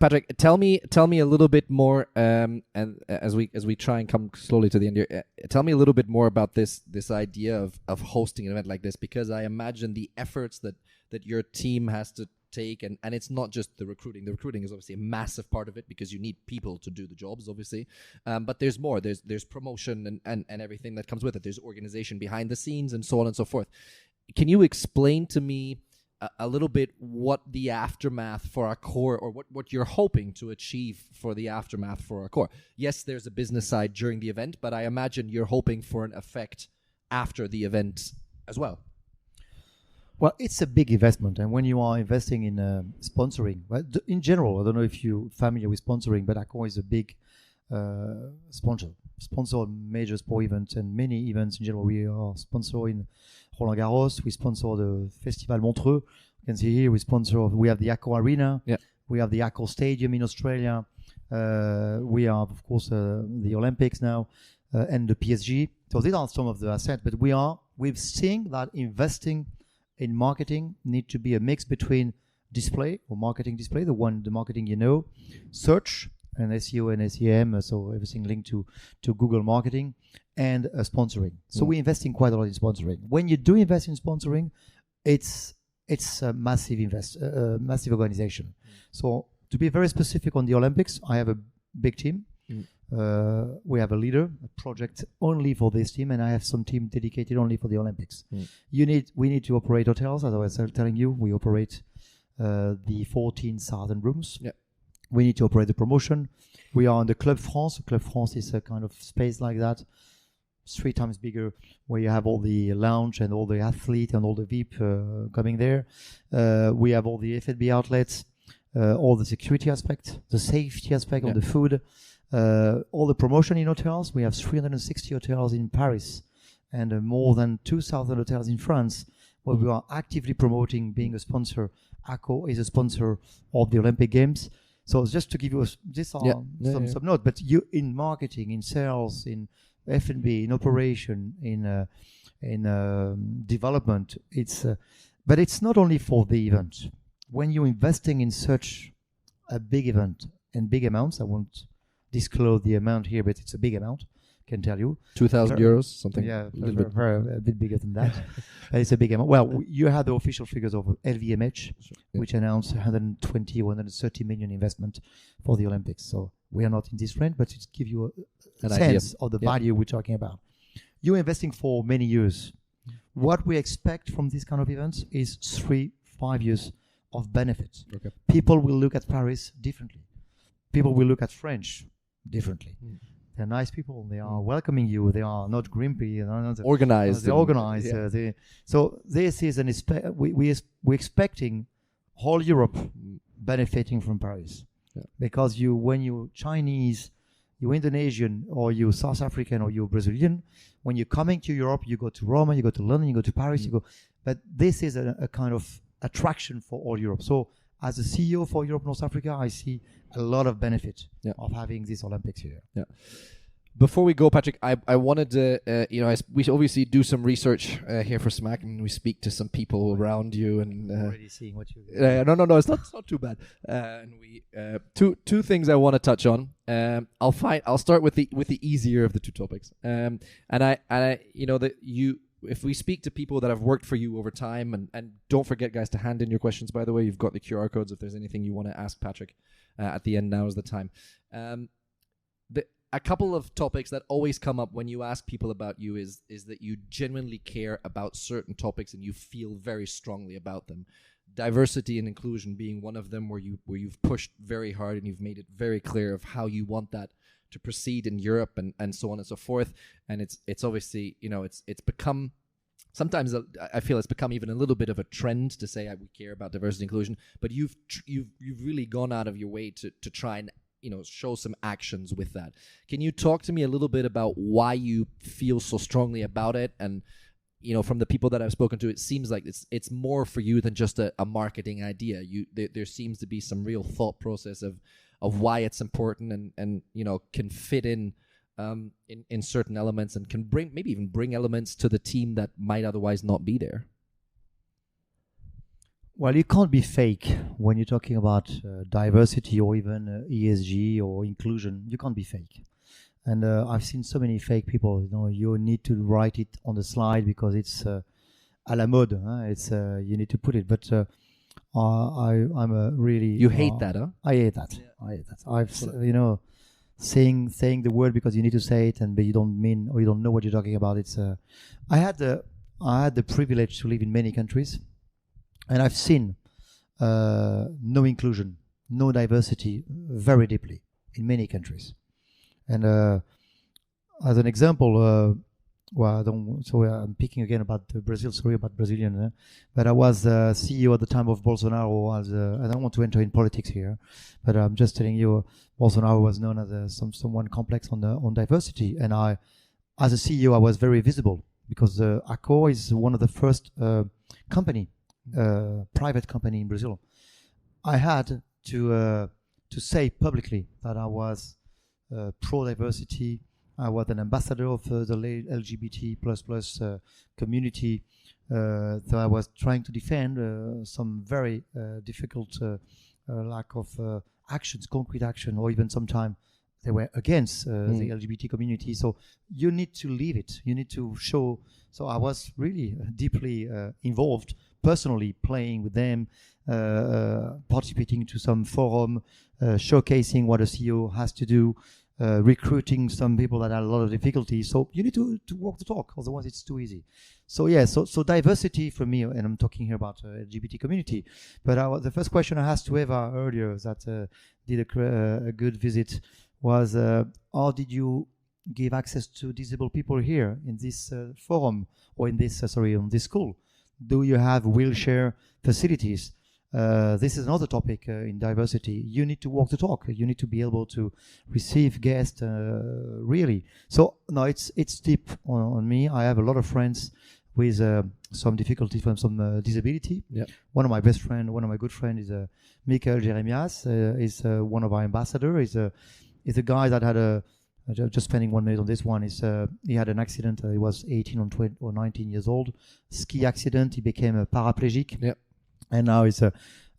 Patrick, tell me a little bit more, and as we try and come slowly to the end here, tell me a little bit more about this idea of hosting an event like this, because I imagine the efforts that your team has to take, and it's not just the recruiting. The recruiting is obviously a massive part of it because you need people to do the jobs, obviously. But there's more. There's promotion and everything that comes with it. There's organization behind the scenes and so on and so forth. Can you explain to me a little bit what the aftermath for ACCOR, or what you're hoping to achieve for the aftermath for ACCOR? Yes, there's a business side during the event, but I imagine you're hoping for an effect after the event as well. Well, it's a big investment, and when you are investing in sponsoring, in general, I don't know if you're familiar with sponsoring, but ACCOR is a big sponsor major sport events and many events in general. We are sponsoring Roland Garros, we sponsor the Festival Montreux. You can see here we have the ACCOR Arena, we have the ACCOR Stadium in Australia, we have of course the Olympics now, and the PSG. So these are some of the assets, but we've seen that investing in marketing need to be a mix between display or marketing display, the marketing search and SEO and SEM, so everything linked to Google marketing, and sponsoring. So we're investing quite a lot in sponsoring. When you do invest in sponsoring, it's a massive massive organization. So to be very specific on the Olympics, I have a big team. We have a leader, a project only for this team, and I have some team dedicated only for the Olympics. We need to operate hotels, as I was telling you. We operate the 14,000 rooms. We need to operate the promotion. We are on the Club France. Club France is a kind of space like that, 3 times bigger, where you have all the lounge and all the athlete and all the VIP coming there. We have all the F&B outlets, all the security aspect, the safety aspect of the food. all the promotion in hotels. We have 360 hotels in Paris and more than 2,000 hotels in France, where we are actively promoting being a sponsor. ACCOR is a sponsor of the Olympic Games. So just to give you some note, but you in marketing, in sales, in F&B, in operation, in development, but it's not only for the event. When you're investing in such a big event and big amounts, I won't disclose the amount here, but it's a big amount, can tell you. 2,000 euros, something. Yeah, a bit bigger than that. It's a big amount. Well, you had the official figures of LVMH, which announced 120 or 130 million investment for the Olympics. So we are not in this range, but it gives you a sense of the value we're talking about. You're investing for many years. What we expect from this kind of events is 3-5 years of benefits. Okay. People will look at Paris differently. People will look at French differently. They're nice people. They are welcoming you. They are not grumpy. Organized. They're organized. So this is we're expecting whole Europe benefiting from Paris, because when you're Chinese, you're Indonesian, or you're South African, or you're Brazilian, when you're coming to Europe, you go to Rome, you go to London, you go to Paris, But this is a kind of attraction for all Europe. So as a CEO for Europe North Africa, I see a lot of benefit of having these Olympics here. Yeah. Before we go, Patrick, I wanted to, we obviously do some research here for SMAC, and we speak to some people around you. And already seeing what you. No, it's not too bad. And we two things I want to touch on. I'll start with the easier of the two topics. If we speak to people that have worked for you over time, and don't forget, guys, to hand in your questions, by the way. You've got the QR codes if there's anything you want to ask Patrick at the end. Now is the time. A couple of topics that always come up when you ask people about you is that you genuinely care about certain topics and you feel very strongly about them. Diversity and inclusion being one of them, where you've pushed very hard and you've made it very clear of how you want that to proceed in Europe and so on and so forth. And it's obviously, it's become, sometimes I feel it's become even a little bit of a trend to say we care about diversity and inclusion, but you've really gone out of your way to try and show some actions with that. Can you talk to me a little bit about why you feel so strongly about it? And from the people that I've spoken to, it seems like it's more for you than just a marketing idea. There seems to be some real thought process of why it's important and can fit in certain elements and can maybe even bring elements to the team that might otherwise not be there. Well, you can't be fake when you're talking about diversity or even ESG or inclusion. You can't be fake. And I've seen so many fake people. You need to write it on the slide because it's à la mode. It's you need to put it. But I'm a really. You hate that, huh? I hate that. Yeah. I hate that. I've saying the word because you need to say it, but you don't mean or you don't know what you're talking about. It's. I had the privilege to live in many countries. And I've seen no inclusion, no diversity very deeply in many countries. And as an example, I'm speaking again about Brazil. Sorry about Brazilian, but I was CEO at the time of Bolsonaro. I don't want to enter in politics here, but I'm just telling you, Bolsonaro was known as someone complex on diversity. And as a CEO, I was very visible because ACCOR is one of the first private company in Brazil. I had to say publicly that I was pro-diversity. I was an ambassador of the LGBT plus community. So I was trying to defend some very difficult lack of actions, concrete action, or even sometimes they were against the LGBT community. So you need to leave it. You need to show. So I was really deeply involved, personally playing with them, participating to some forum, showcasing what a CEO has to do, recruiting some people that had a lot of difficulty. So you need to walk the talk, otherwise it's too easy. So so diversity for me, and I'm talking here about LGBT community, but the first question I asked to Eva earlier that did a good visit was, how did you give access to disabled people here in this forum or in this on this school? Do you have wheelchair facilities? this is another topic in diversity. You need to walk the talk. You need to be able to receive guests, really. So no, it's deep on me. I have a lot of friends with some difficulty from some disability. Yep. One of my best friend, one of my good friend is Michael Jeremias. Is one of our ambassadors. Is a guy that had just spending 1 minute on this one. He had an accident. He was 18 or 20 or 19 years old. Ski accident. He became a paraplegic. Yep. And now he's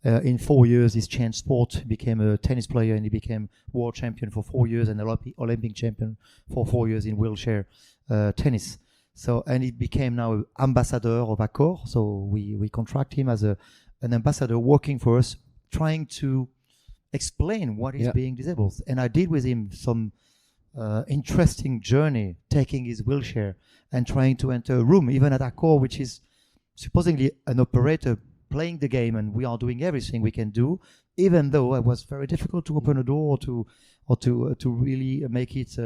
in 4 years he's changed sport. He became a tennis player and he became world champion for 4 years and Olympic champion for 4 years in wheelchair tennis. So, and he became now ambassador of ACCOR. So we contract him as an ambassador working for us, trying to explain what is being disabled. And I did with him some interesting journey, taking his wheelchair and trying to enter a room, even at ACCOR, which is supposedly an operator playing the game, and we are doing everything we can do, even though it was very difficult to open a door or to really make it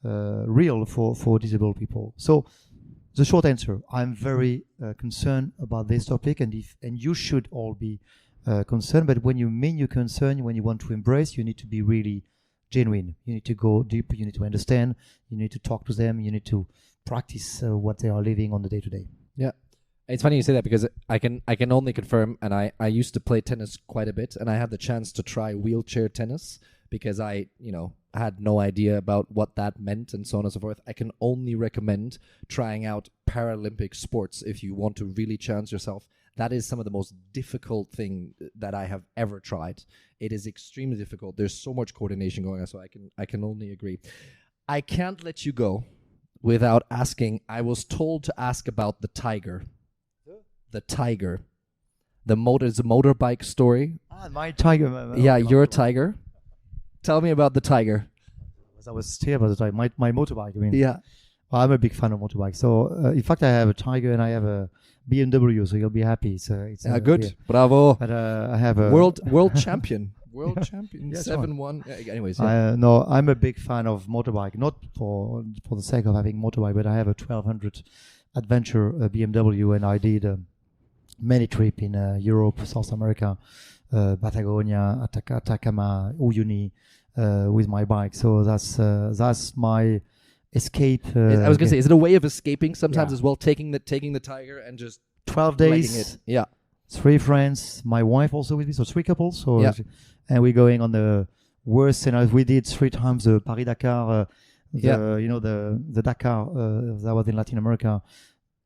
real for disabled people. So the short answer, I'm very concerned about this topic, and you should all be concerned. But when you mean you're concerned, when you want to embrace, you need to be really genuine. You need to go deep. You need to understand. You need to talk to them. You need to practice what they are living on the day to day. Yeah. It's funny you say that because I can only confirm, and I used to play tennis quite a bit, and I had the chance to try wheelchair tennis because I had no idea about what that meant and so on and so forth. I can only recommend trying out Paralympic sports if you want to really challenge yourself. That is some of the most difficult thing that I have ever tried. It is extremely difficult. There's so much coordination going on, so I can only agree. I can't let you go without asking. I was told to ask about the tiger. The tiger. The motorbike story. My tiger. Yeah, you're a tiger. Tell me about the tiger. I was here about the tiger. My motorbike. I mean, Yeah. well, I'm a big fan of motorbikes. So, in fact, I have a tiger and I have a BMW. So you'll be happy. It's good. Yeah. Bravo. But I have a World champion. World champion. Yes, 7-1. Anyways. Yeah. No, I'm a big fan of motorbike. Not for the sake of having motorbike, but I have a 1200 Adventure BMW, and I did many trips in Europe, South America, Patagonia, Atacama, Uyuni, with my bike. So that's my escape. I was gonna say, is it a way of escaping sometimes Yeah. as well? Taking the tiger and just 12 letting days. it. Yeah. 3 friends, my wife also with me, so 3 couples. So Yeah. And we're going on the worst scenarios. We did 3 times the Paris Dakar, the Dakar that was in Latin America.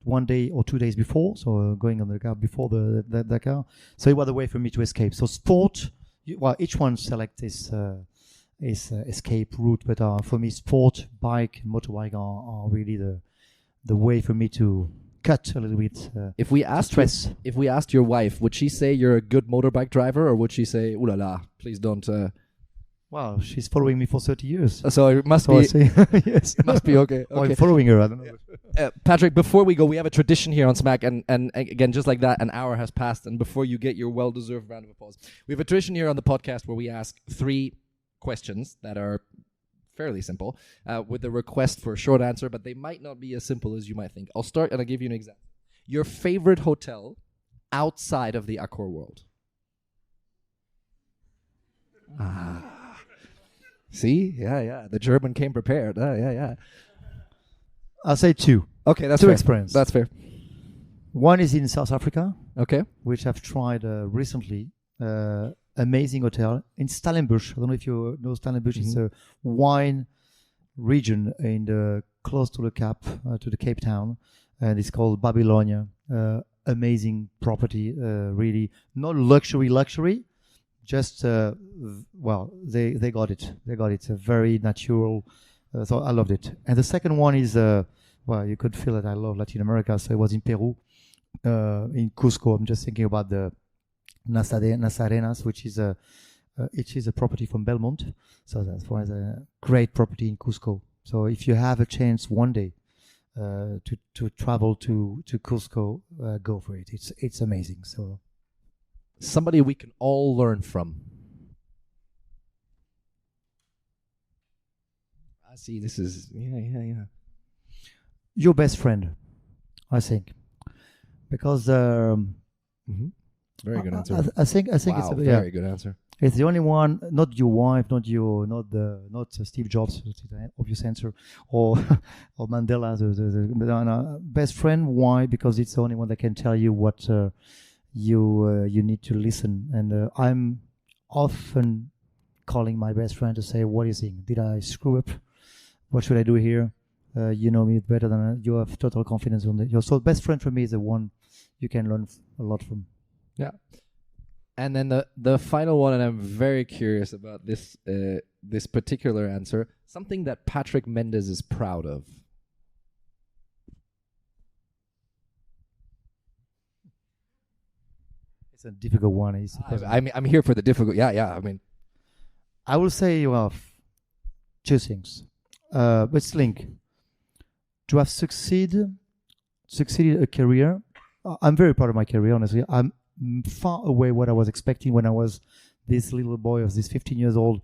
1 day or 2 days before, so going on the Dakar before the Dakar. So it was a way for me to escape. So sport, each one select his escape route, but for me, sport, bike, motorbike are really the way for me to cut a little bit. If we asked stress. If we asked your wife, would she say you're a good motorbike driver, or would she say, "Ooh la la, please don't"? Well, she's following me for 30 years. So it must So I be. say, yes. It must be okay. Or I'm following her. I don't know. Patrick, before we go, we have a tradition here on Smack, and again, just like that, an hour has passed, and before you get your well-deserved round of applause, we have a tradition here on the podcast where we ask 3 questions that are fairly simple, with a request for a short answer, but they might not be as simple as you might think. I'll start, and I'll give you an example. Your favorite hotel outside of the ACCOR world? See? Yeah. The German came prepared. Yeah. I'll say 2. Okay, that's 2 fair. experience. That's fair. One is in South Africa, Okay. which I've tried recently. Amazing hotel in Stellenbosch. I don't know if you know Stellenbosch. It's a wine region in close to the Cape Town, and it's called Babylonia. Amazing property, really not luxury. Just they got it. It's a very natural. So I loved it. And the second one is you could feel that I love Latin America. So it was in Peru, in Cusco. I'm just thinking about the Nazarenas, which is a property from Belmont. So that was a great property in Cusco. So if you have a chance one day to travel to Cusco, go for it. It's amazing. So Somebody we can all learn from. I see. This is yeah. your best friend, I think, because Very good answer. I think Wow, it's very good answer. It's the only one, not your wife, not Steve Jobs, obvious answer, or or Mandela, the best friend. Why? Because it's the only one that can tell you what you need to listen. And I'm often calling my best friend to say, "What do you think? Did I screw up? What should I do here? You know me better than you have total confidence on it." So best friend for me is the one you can learn a lot from. Yeah. And then the final one, and I'm very curious about this this particular answer, something that Patrick Mendes is proud of. It's a difficult one. I'm here for the difficult. Yeah. I mean, I will say, well, two things. Let's link. To have succeeded a career, I'm very proud of my career, honestly. I'm far away what I was expecting when I was this little boy of this 15 years old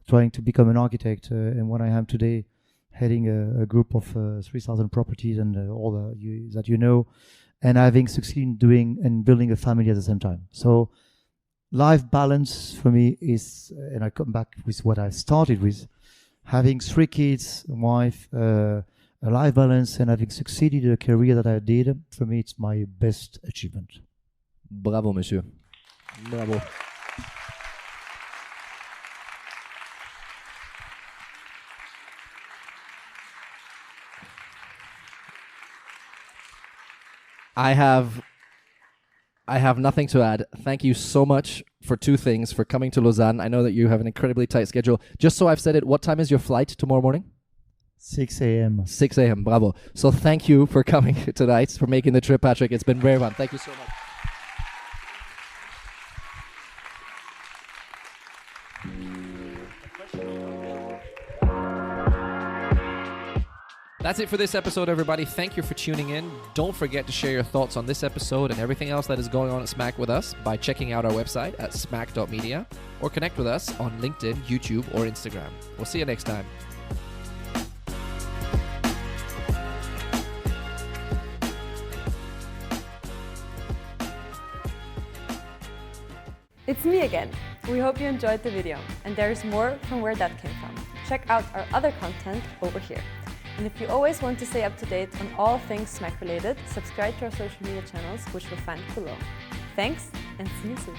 trying to become an architect, and what I am today, heading a group of 3,000 properties and all that you know, and having succeeded in doing and building a family at the same time. So life balance for me is, and I come back with what I started with, having 3 kids, a wife, a life balance, and having succeeded in a career that I did, for me it's my best achievement. Bravo, monsieur. Bravo. I have nothing to add. Thank you so much for 2 things, for coming to Lausanne. I know that you have an incredibly tight schedule. Just so I've said it, what time is your flight tomorrow morning? 6 a.m. 6 a.m. Bravo. So thank you for coming tonight, for making the trip, Patrick. It's been very fun. Thank you so much. That's it for this episode, everybody. Thank you for tuning in. Don't forget to share your thoughts on this episode and everything else that is going on at SMAC with us by checking out our website at smac.media or connect with us on LinkedIn, YouTube, or Instagram. We'll see you next time. It's me again. We hope you enjoyed the video, and there's more from where that came from. Check out our other content over here. And if you always want to stay up to date on all things SMAC related, subscribe to our social media channels, which you'll find below. Thanks, and see you soon.